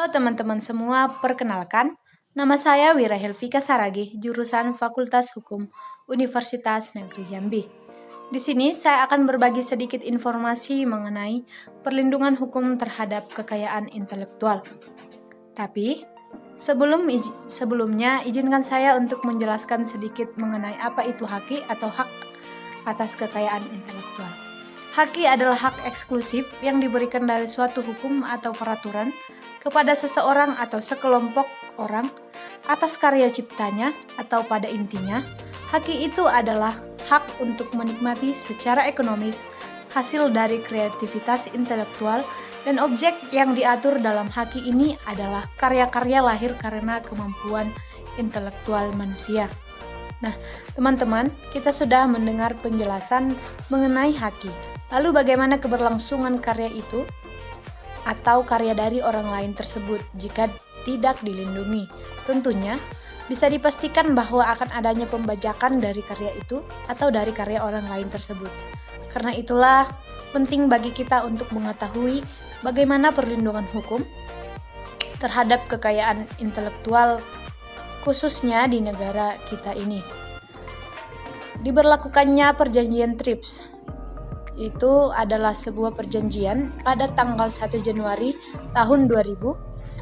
Halo teman-teman semua, perkenalkan, nama saya Wira Helvika Saragi, jurusan Fakultas Hukum Universitas Negeri Jambi. Di sini saya akan berbagi sedikit informasi mengenai perlindungan hukum terhadap kekayaan intelektual. Tapi, sebelumnya izinkan saya untuk menjelaskan sedikit mengenai apa itu haki atau hak atas kekayaan intelektual. Haki adalah hak eksklusif yang diberikan dari suatu hukum atau peraturan kepada seseorang atau sekelompok orang atas karya ciptanya, atau pada intinya, haki itu adalah hak untuk menikmati secara ekonomis hasil dari kreativitas intelektual, dan objek yang diatur dalam haki ini adalah karya-karya lahir karena kemampuan intelektual manusia. Nah, teman-teman, kita sudah mendengar penjelasan mengenai haki. Lalu bagaimana keberlangsungan karya itu atau karya dari orang lain tersebut jika tidak dilindungi? Tentunya bisa dipastikan bahwa akan adanya pembajakan dari karya itu atau dari karya orang lain tersebut. Karena itulah penting bagi kita untuk mengetahui bagaimana perlindungan hukum terhadap kekayaan intelektual khususnya di negara kita ini. Diberlakukannya perjanjian TRIPS itu adalah sebuah perjanjian pada tanggal 1 Januari tahun 2000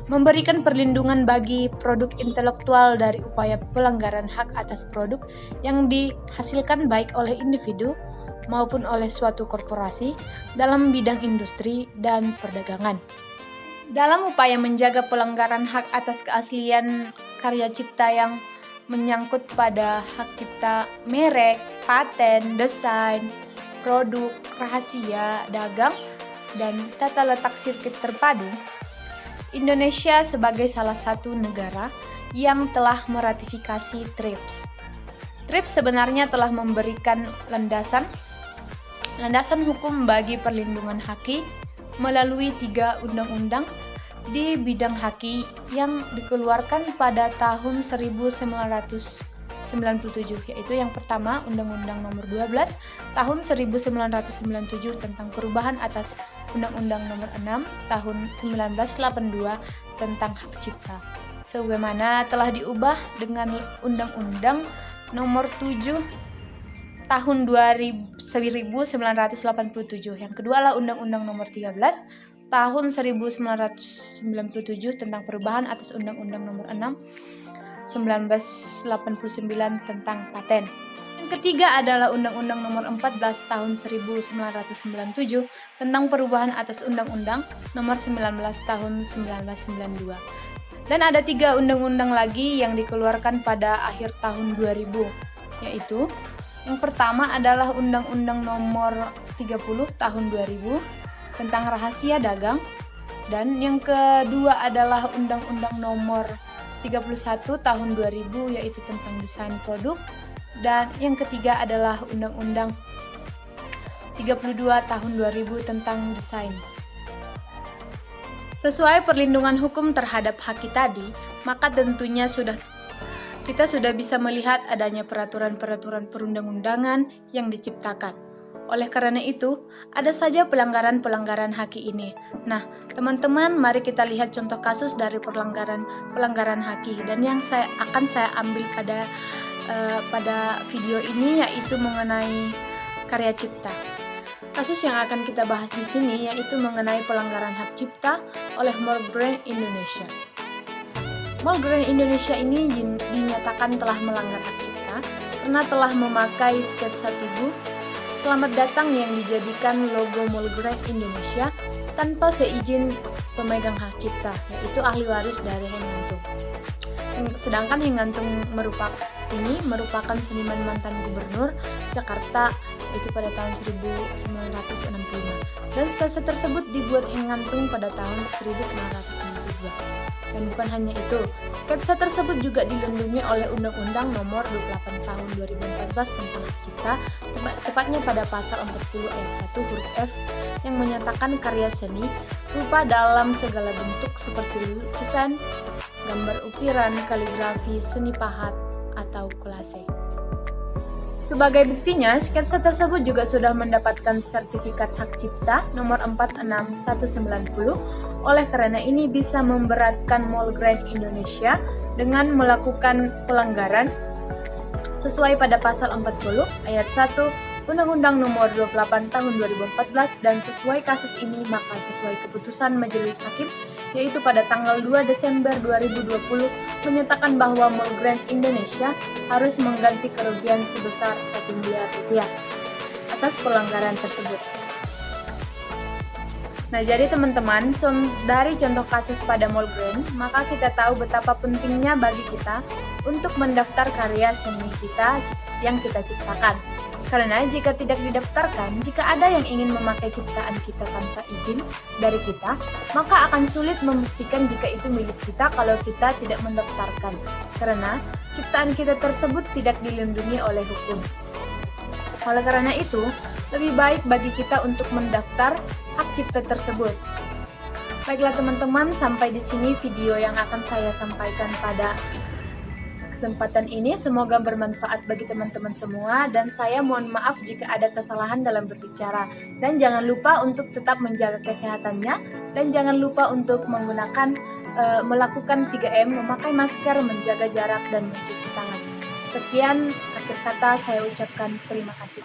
memberikan perlindungan bagi produk intelektual dari upaya pelanggaran hak atas produk yang dihasilkan baik oleh individu maupun oleh suatu korporasi dalam bidang industri dan perdagangan. Dalam upaya menjaga pelanggaran hak atas keaslian karya cipta yang menyangkut pada hak cipta merek, paten, desain, produk, rahasia, dagang, dan tata letak sirkuit terpadu, Indonesia sebagai salah satu negara yang telah meratifikasi TRIPS. TRIPS sebenarnya telah memberikan landasan hukum bagi perlindungan haki melalui 3 undang-undang di bidang haki yang dikeluarkan pada tahun 1997, yaitu yang pertama Undang-Undang Nomor 12 tahun 1997 tentang perubahan atas Undang-Undang Nomor 6 tahun 1982 tentang hak cipta, sebagaimana telah diubah dengan Undang-Undang Nomor 7 tahun 1987. Yang kedua adalah Undang-Undang Nomor 13 tahun 1997 tentang perubahan atas Undang-Undang Nomor 6 1989 tentang paten. Yang ketiga adalah Undang-Undang Nomor 14 tahun 1997 tentang perubahan atas Undang-Undang Nomor 19 tahun 1992. Dan ada 3 undang-undang lagi yang dikeluarkan pada akhir tahun 2000, yaitu yang pertama adalah Undang-Undang Nomor 30 tahun 2000 tentang rahasia dagang, dan yang kedua adalah Undang-Undang Nomor 31 tahun 2000 yaitu tentang desain produk, dan yang ketiga adalah Undang-Undang 32 tahun 2000 tentang desain. Sesuai perlindungan hukum terhadap haki tadi, maka tentunya kita sudah bisa melihat adanya peraturan-peraturan perundang-undangan yang diciptakan. Oleh karena itu, ada saja pelanggaran-pelanggaran haki ini. Nah, teman-teman, mari kita lihat contoh kasus dari pelanggaran haki, dan yang saya ambil pada video ini yaitu mengenai karya cipta. Kasus yang akan kita bahas di sini yaitu mengenai pelanggaran hak cipta oleh Moleskine Indonesia. Moleskine Indonesia ini dinyatakan telah melanggar hak cipta karena telah memakai sketsa tubuh Selamat Datang yang dijadikan logo Moleskine Indonesia tanpa seizin pemegang hak cipta, yaitu ahli waris dari Hengantung. Sedangkan Hengantung merupakan seniman mantan gubernur Jakarta itu pada tahun 1965. Dan sketsa tersebut dibuat Hengantung pada tahun 1992. Dan bukan hanya itu, sketsa tersebut juga dilindungi oleh Undang-Undang Nomor 28 tahun 2014 tentang hak cipta, tepatnya pada pasal 40 ayat 1 huruf F yang menyatakan karya seni rupa dalam segala bentuk seperti lukisan, gambar ukiran, kaligrafi, seni pahat, atau kolase. Sebagai buktinya, sketsa tersebut juga sudah mendapatkan sertifikat hak cipta nomor 46190 Oleh karena ini bisa memberatkan Mall Grand Indonesia dengan melakukan pelanggaran sesuai pada pasal 40 ayat 1 Undang-Undang Nomor 28 Tahun 2014 dan sesuai kasus ini maka sesuai keputusan Majelis Hakim yaitu pada tanggal 2 Desember 2020 menyatakan bahwa Mall Grand Indonesia harus mengganti kerugian sebesar 1 miliar rupiah atas pelanggaran tersebut. Nah, jadi teman-teman, dari contoh kasus pada Mall Grand, maka kita tahu betapa pentingnya bagi kita untuk mendaftar karya seni kita yang kita ciptakan. Karena jika tidak didaftarkan, jika ada yang ingin memakai ciptaan kita tanpa izin dari kita, maka akan sulit membuktikan jika itu milik kita kalau kita tidak mendaftarkan. Karena ciptaan kita tersebut tidak dilindungi oleh hukum. Oleh karena itu, lebih baik bagi kita untuk mendaftar hak cipta tersebut. Baiklah teman-teman, sampai di sini video yang akan saya sampaikan pada kesempatan ini. Semoga bermanfaat bagi teman-teman semua dan saya mohon maaf jika ada kesalahan dalam berbicara. Dan jangan lupa untuk tetap menjaga kesehatannya dan jangan lupa untuk melakukan 3M, memakai masker, menjaga jarak dan mencuci tangan. Sekian akhir kata saya ucapkan terima kasih.